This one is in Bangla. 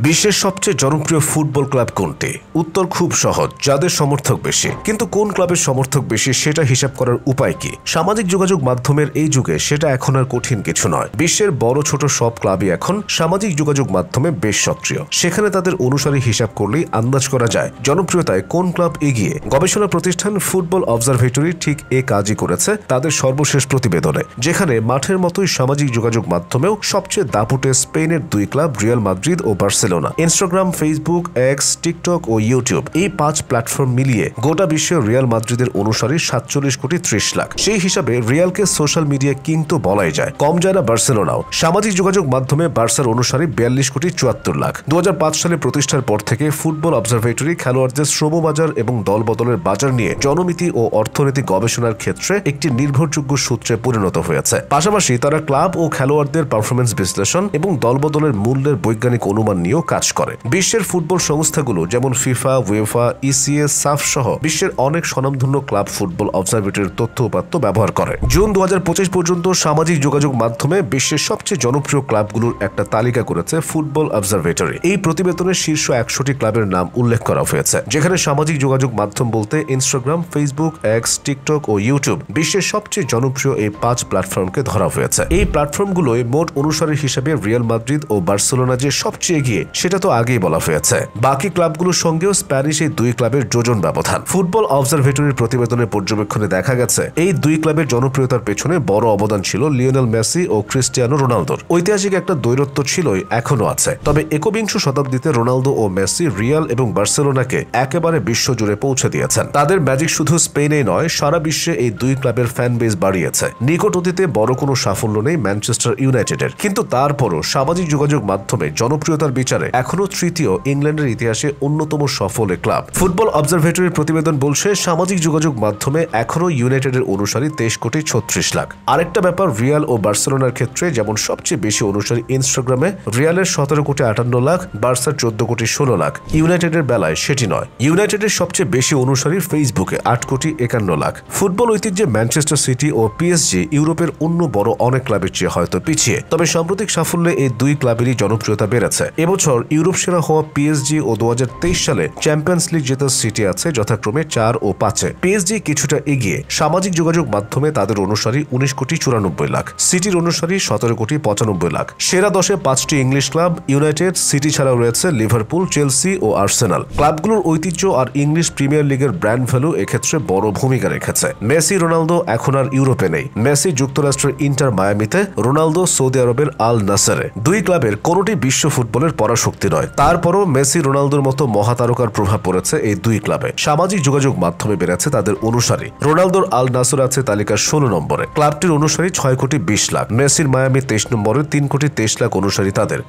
বিশ্বের সবচেয়ে জনপ্রিয় ফুটবল ক্লাব কোনটি? উত্তর খুব সহজ, যাদের সমর্থক বেশি। কিন্তু কোন ক্লাবের সমর্থক বেশি সেটা হিসাব করার উপায় কি? সামাজিক যোগাযোগ মাধ্যমের এই যুগে সেটা এখন আর কঠিন কিছু নয়। বিশ্বের বড় ছোট সব ক্লাবই এখন সামাজিক যোগাযোগ মাধ্যমে বেশ সক্রিয়। সেখানে তাদের অনুসারী হিসাব করলেই আন্দাজ করা যায় জনপ্রিয়তায় কোন ক্লাব এগিয়ে। গবেষণা প্রতিষ্ঠান ফুটবল অবজারভেটরি ঠিক এ কাজই করেছে তাদের সর্বশেষ প্রতিবেদনে, যেখানে মাঠের মতোই সামাজিক যোগাযোগ মাধ্যমেও সবচেয়ে দাপুটে স্পেনের দুই ক্লাব রিয়াল মাদ্রিদ ও Barcelona. Instagram, Facebook, X, TikTok ও ইউটিউব এই 5 প্ল্যাটফর্ম মিলিয়ে গোটা বিশ্বে রিয়াল মাদ্রিদের অনুসারী 47 কোটি 30 লাখ। সেই হিসাবে রিয়ালকে সোশ্যাল মিডিয়া কিং তো বলাই যায়, কম যায় না বার্সেলোনাও। সামাজিক যোগাযোগ মাধ্যমে বার্সার অনুসারী 42 কোটি 74 লাখ। 2005 সালে প্রতিষ্ঠার পর থেকে ফুটবল অবজারভেটরি খেলোয়াড়দের শ্রমবাজার এবং দলবদলের বাজার নিয়ে জনমিতি ও অর্থনৈতিক গবেষণার ক্ষেত্রে একটি নির্ভরযোগ্য সূত্রে পরিণত হয়েছে। পাশাপাশি তারা ক্লাব ও খেলোয়াড়দের পারফরমেন্স বিশ্লেষণ এবং দলবদলের মূল্যের বৈজ্ঞানিক অনুমান নিয়েও কাজ করে। বিশ্বের ফুটবল সংস্থাগুলো যেমন ফিফা, উয়েফা, ইসিএ, সাফ সহ বিশ্বের অনেক স্বনামধন্য ক্লাব ফুটবল অবজারভেটরির তথ্য উপাত্ত ব্যবহার করে। জুন 2025 পর্যন্ত সামাজিক যোগাযোগ মাধ্যমে বিশ্বের সবচেয়ে জনপ্রিয় ক্লাবগুলোর একটা তালিকা করেছে ফুটবল অবজারভেটরি। এই প্রতিবেদনের শীর্ষ 100টি ক্লাবের নাম উল্লেখ করা হয়েছে, যেখানে সামাজিক যোগাযোগ মাধ্যম বলতে ইনস্টাগ্রাম, ফেসবুক, এক্স, টিকটক ও ইউটিউব বিশ্বের সবচেয়ে জনপ্রিয় এই 5 প্ল্যাটফর্মকে ধরা হয়েছে। এই প্ল্যাটফর্মগুলোয় মোট অনুসারী হিসেবে রিয়াল মাদ্রিদ ও বার্সেলোনা যে সবচেয়ে এগিয়ে সেটা তো আগেই বলা হয়েছে। বাকি ক্লাবগুলোর সঙ্গেও স্প্যানিশ এই দুই ক্লাবের যোজন ব্যবধান। ফুটবল অবজারভেটরির প্রতিবেদনের পর্যবেক্ষণে দেখা গেছে এই দুই ক্লাবের জনপ্রিয়তার পেছনে বড় অবদান ছিল লিওনেল মেসি ও ক্রিস্টিয়ানো রোনালদোর। ঐতিহাসিক একটা দ্বৈরত্ব ছিলই, এখনো আছে। তবে একবিংশ শতাব্দীতে রোনালদো ও মেসি রিয়াল এবং বার্সেলোনাকে একেবারে বিশ্বজুড়ে পৌঁছে দিয়েছেন। তাদের ম্যাজিক শুধু স্পেনেই নয়, সারা বিশ্বে এই দুই ক্লাবের ফ্যান বেস বাড়িয়েছে। নিকট অতীতে বড় কোনো সাফল্য নেই ম্যানচেস্টার ইউনাইটেডের, কিন্তু তারপরও সামাজিক যোগাযোগ মাধ্যমে জনপ্রিয়তার বিচারে এখনো তৃতীয় ইংল্যান্ডের ইতিহাসে অন্যতম সফল ক্লাব। ফুটবল অবজারভেটরির প্রতিবেদন বলছে সামাজিক যোগাযোগ মাধ্যমে এখনো ইউনাইটেডের অনুসারী 23 কোটি 36 লাখ। আরেকটা ব্যাপার, রিয়াল ও বার্সেলোনার ক্ষেত্রে যেমন সবচেয়ে বেশি অনুসারী ইনস্টাগ্রামে রিয়ালের 17 কোটি 58 লাখ, বার্সার 14 কোটি 16 লাখ, ইউনাইটেডের বেলায় সেটি নয়। ইউনাইটেডের সবচেয়ে বেশি অনুসারী ফেসবুকে 8 কোটি 51 লাখ। ফুটবল ঐতিহ্যে ম্যানচেস্টার সিটি ও পিএসজি ইউরোপের অন্য বড় অনেক ক্লাবের চেয়ে হয়তো পিছিয়ে, তবে সাম্প্রতিক সাফল্যে এই দুই ক্লাবেরই জনপ্রিয়তা বেড়েছে। এবছর ইউরোপ সেরা হওয়া পিএসজি ও 2023 সালে চ্যাম্পিয়ন্স লিগ জেতা সিটি আছে যথাক্রমে 4 ও 5-এ। পিএসজি কিছুটা এগিয়ে। সামাজিক যোগাযোগ মাধ্যমে তাদের অনুসারী 19 কোটি 94 লাখ, সিটির অনুসারী 17 কোটি 95 লাখ। সেরা 10-এ 5টি ইংলিশ ক্লাব, ইউনাইটেড, সিটি ছাড়াও রয়েছে লিভারপুল, চেলসি ও আর্সেনাল। ক্লাবগুলোর ঐতিহ্য আর ইংলিশ প্রিমিয়ার লিগের ব্র্যান্ড ভ্যালু এক্ষেত্রে বড় ভূমিকা রেখেছে। মেসি, রোনালদো এখন আর ইউরোপে নেই। মেসি যুক্তরাষ্ট্রের ইন্টার মায়ামিতে, রোনালদো সৌদি আরবের আল নাসেরে। দুই ক্লাবের কোনোটি বিশ্ব ফুটবলের পরাশক্তি নয়, তারপরও মেসি, রোনালদোর মতো মহাতারকার প্রভাব পড়েছে এই দুই ক্লাবে। সামাজিক যোগাযোগ মাধ্যমে বেড়েছে তাদের অনুসারী। রোনালদোর আল নাসর আছে তালিকার 16 নম্বরে, ক্লাবটির অনুসারী 6 কোটি 20 লাখ। মেসির মায়ামি 23 নম্বরে, 3 কোটি 23 লাখ অনুসারী তাদের।